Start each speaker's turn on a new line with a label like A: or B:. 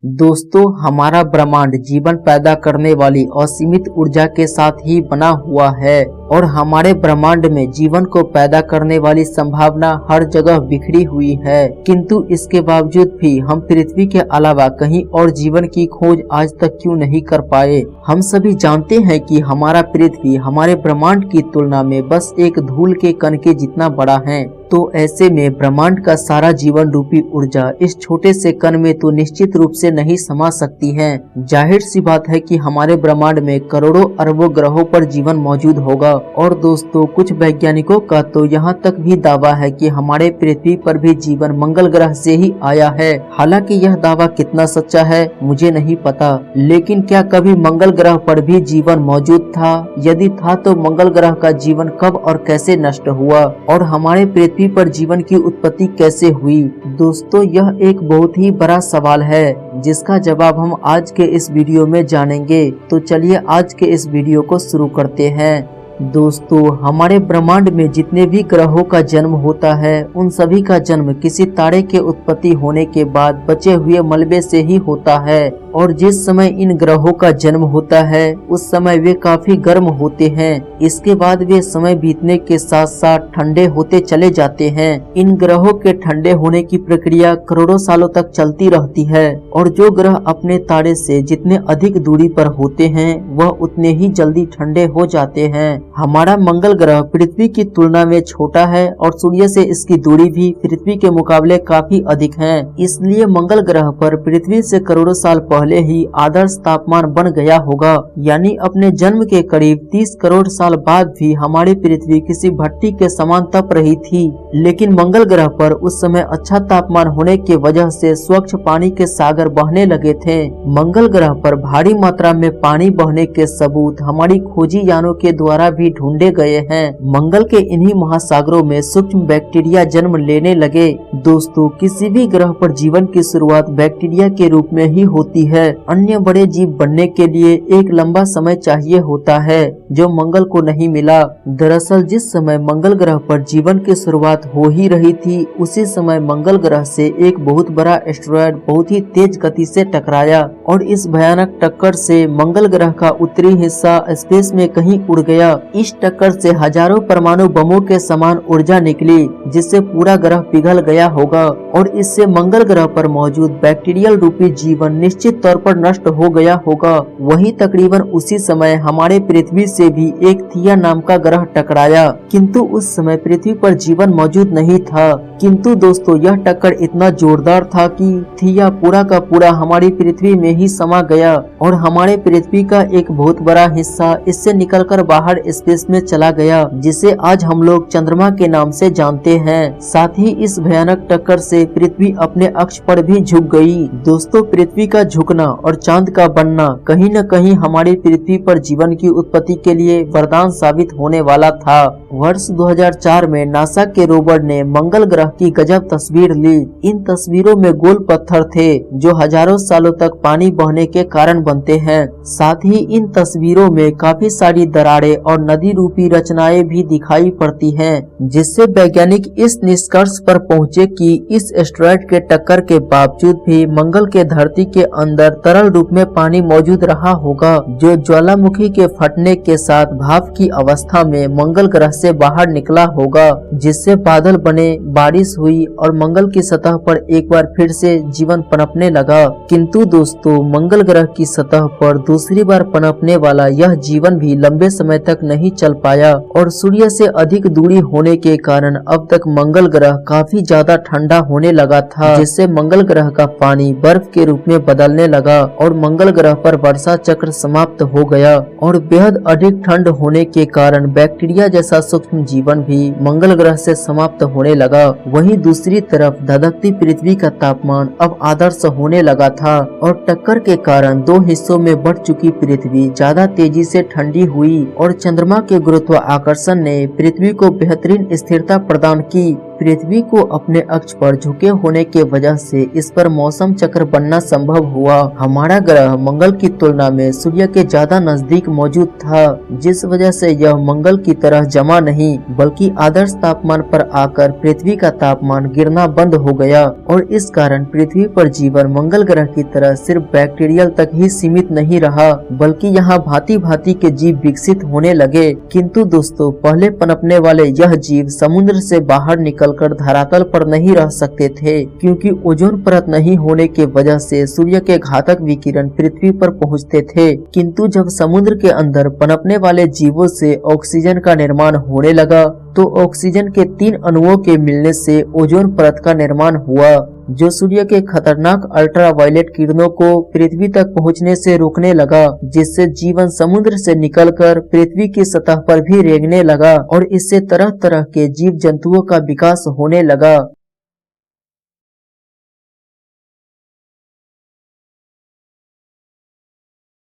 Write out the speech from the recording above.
A: दोस्तों, हमारा ब्रह्मांड जीवन पैदा करने वाली असीमित ऊर्जा के साथ ही बना हुआ है और हमारे ब्रह्मांड में जीवन को पैदा करने वाली संभावना हर जगह बिखरी हुई है। किंतु इसके बावजूद भी हम पृथ्वी के अलावा कहीं और जीवन की खोज आज तक क्यों नहीं कर पाए। हम सभी जानते हैं कि हमारा पृथ्वी हमारे ब्रह्मांड की तुलना में बस एक धूल के कण के जितना बड़ा है। तो ऐसे में ब्रह्मांड का सारा जीवन रूपी ऊर्जा इस छोटे से कण में तो निश्चित रूप से नहीं समा सकती है। जाहिर सी बात है कि हमारे ब्रह्मांड में करोड़ों अरबों ग्रहों पर जीवन मौजूद होगा और दोस्तों, कुछ वैज्ञानिकों का तो यहाँ तक भी दावा है कि हमारे पृथ्वी पर भी जीवन मंगल ग्रह से ही आया है। हालांकि यह दावा कितना सच्चा है मुझे नहीं पता, लेकिन क्या कभी मंगल ग्रह पर भी जीवन मौजूद था? यदि था तो मंगल ग्रह का जीवन कब और कैसे नष्ट हुआ और हमारे पृथ्वी पर जीवन की उत्पत्ति कैसे हुई? दोस्तों, यह एक बहुत ही बड़ा सवाल है जिसका जवाब हम आज के इस वीडियो में जानेंगे। तो चलिए आज के इस वीडियो को शुरू करते हैं। दोस्तों, हमारे ब्रह्मांड में जितने भी ग्रहों का जन्म होता है उन सभी का जन्म किसी तारे के उत्पत्ति होने के बाद बचे हुए मलबे से ही होता है और जिस समय इन ग्रहों का जन्म होता है उस समय वे काफी गर्म होते हैं। इसके बाद वे समय बीतने के साथ साथ ठंडे होते चले जाते हैं। इन ग्रहों के ठंडे होने की प्रक्रिया करोड़ों सालों तक चलती रहती है और जो ग्रह अपने तारे से जितने अधिक दूरी पर होते हैं वह उतने ही जल्दी ठंडे हो जाते हैं। हमारा मंगल ग्रह पृथ्वी की तुलना में छोटा है और सूर्य से इसकी दूरी भी पृथ्वी के मुकाबले काफी अधिक है। इसलिए मंगल ग्रह पर पृथ्वी से करोड़ों साल पहले ही आदर्श तापमान बन गया होगा। यानी अपने जन्म के करीब 30 करोड़ साल बाद भी हमारी पृथ्वी किसी भट्टी के समान तप रही थी। लेकिन मंगल ग्रह पर उस समय अच्छा तापमान होने की वजह से स्वच्छ पानी के सागर बहने लगे थे। मंगल ग्रह पर भारी मात्रा में पानी बहने के सबूत हमारी खोजी यानों के द्वारा भी ढूंढे गए हैं। मंगल के इन्हीं महासागरों में सूक्ष्म बैक्टीरिया जन्म लेने लगे। दोस्तों, किसी भी ग्रह पर जीवन की शुरुआत बैक्टीरिया के रूप में ही होती है। अन्य बड़े जीव बनने के लिए एक लंबा समय चाहिए होता है जो मंगल को नहीं मिला। दरअसल जिस समय मंगल ग्रह पर जीवन की शुरुआत हो ही रही थी उसी समय मंगल ग्रह से एक बहुत बड़ा एस्टेरॉयड बहुत ही तेज गति से टकराया और इस भयानक टक्कर से मंगल ग्रह का उत्तरी हिस्सा स्पेस में कहीं उड़ गया। इस टक्कर से हजारों परमाणु बमों के समान ऊर्जा निकली जिससे पूरा ग्रह पिघल गया होगा और इससे मंगल ग्रह पर मौजूद बैक्टीरियल रूपी जीवन निश्चित तौर पर नष्ट हो गया होगा। वहीं तकरीबन उसी समय हमारे पृथ्वी से भी एक थिया नाम का ग्रह टकराया, किंतु उस समय पृथ्वी पर जीवन मौजूद नहीं था। किंतु दोस्तों, यह टक्कर इतना जोरदार था कि थिया पूरा का पूरा हमारी पृथ्वी में ही समा गया और हमारे पृथ्वी का एक बहुत बड़ा हिस्सा इससे निकलकर बाहर स्पेस में चला गया, जिसे आज हम लोग चंद्रमा के नाम से जानते हैं। साथ ही इस भयानक टक्कर से पृथ्वी अपने अक्ष पर भी झुक गई। दोस्तों, पृथ्वी का झुकना और चांद का बनना कहीं न कहीं हमारी पृथ्वी पर जीवन की उत्पत्ति के लिए वरदान साबित होने वाला था। वर्ष 2004 में नासा के रोवर ने मंगल ग्रह की गजब तस्वीर ली। इन तस्वीरों में गोल पत्थर थे जो हजारों सालों तक पानी बहने के कारण बनते हैं। साथ ही इन तस्वीरों में काफी सारी दरारें और नदी रूपी रचनाएं भी दिखाई पड़ती हैं, जिससे वैज्ञानिक इस निष्कर्ष पर पहुंचे कि इस एस्टेरॉयड के टक्कर के बावजूद भी मंगल के धरती के अंदर तरल रूप में पानी मौजूद रहा होगा जो ज्वालामुखी के फटने के साथ भाप की अवस्था में मंगल ग्रह से बाहर निकला होगा, जिससे बादल बने, बारिश हुई और मंगल की सतह पर एक बार फिर से जीवन पनपने लगा। किंतु दोस्तों, मंगल ग्रह की सतह पर दूसरी बार पनपने वाला यह जीवन भी लंबे समय तक नहीं चल पाया और सूर्य से अधिक दूरी होने के कारण अब तक मंगल ग्रह काफी ज्यादा ठंडा होने लगा था, जिससे मंगल ग्रह का पानी बर्फ के रूप में बदलने लगा और मंगल ग्रह पर वर्षा चक्र समाप्त हो गया और बेहद अधिक ठंड होने के कारण बैक्टीरिया जैसा सूक्ष्म जीवन भी मंगल ग्रह से समाप्त होने लगा। वहीं दूसरी तरफ धधकती पृथ्वी का तापमान अब आदर्श होने लगा था और टक्कर के कारण दो हिस्सों में बढ़ चुकी पृथ्वी ज्यादा तेजी से ठंडी हुई और चंद्रमा के गुरुत्वाकर्षण ने पृथ्वी को बेहतरीन स्थिरता प्रदान की। पृथ्वी को अपने अक्ष पर झुके होने के वजह से इस पर मौसम चक्र बनना संभव हुआ। हमारा ग्रह मंगल की तुलना में सूर्य के ज्यादा नजदीक मौजूद था, जिस वजह से यह मंगल की तरह जमा नहीं बल्कि आदर्श तापमान पर आकर पृथ्वी का तापमान गिरना बंद हो गया और इस कारण पृथ्वी पर जीवन मंगल ग्रह की तरह सिर्फ बैक्टीरियल तक ही सीमित नहीं रहा, बल्कि यहाँ भांति भांति के जीव विकसित होने लगे। किंतु दोस्तों, पहले पनपने वाले यह जीव समुद्र से बाहर निकलकर धरातल पर नहीं रह सकते थे, क्योंकि ओजोन परत नहीं होने के वजह से सूर्य के घातक विकिरण पृथ्वी पर पहुंचते थे। किंतु जब समुद्र के अंदर पनपने वाले जीवों से ऑक्सीजन का निर्माण होने लगा तो ऑक्सीजन के 3 अणुओं के मिलने से ओजोन परत का निर्माण हुआ, जो सूर्य के खतरनाक अल्ट्रावायलेट किरणों को पृथ्वी तक पहुंचने से रोकने लगा, जिससे जीवन समुद्र से निकलकर पृथ्वी की सतह पर भी रेंगने लगा और इससे तरह तरह के जीव जंतुओं का विकास होने लगा।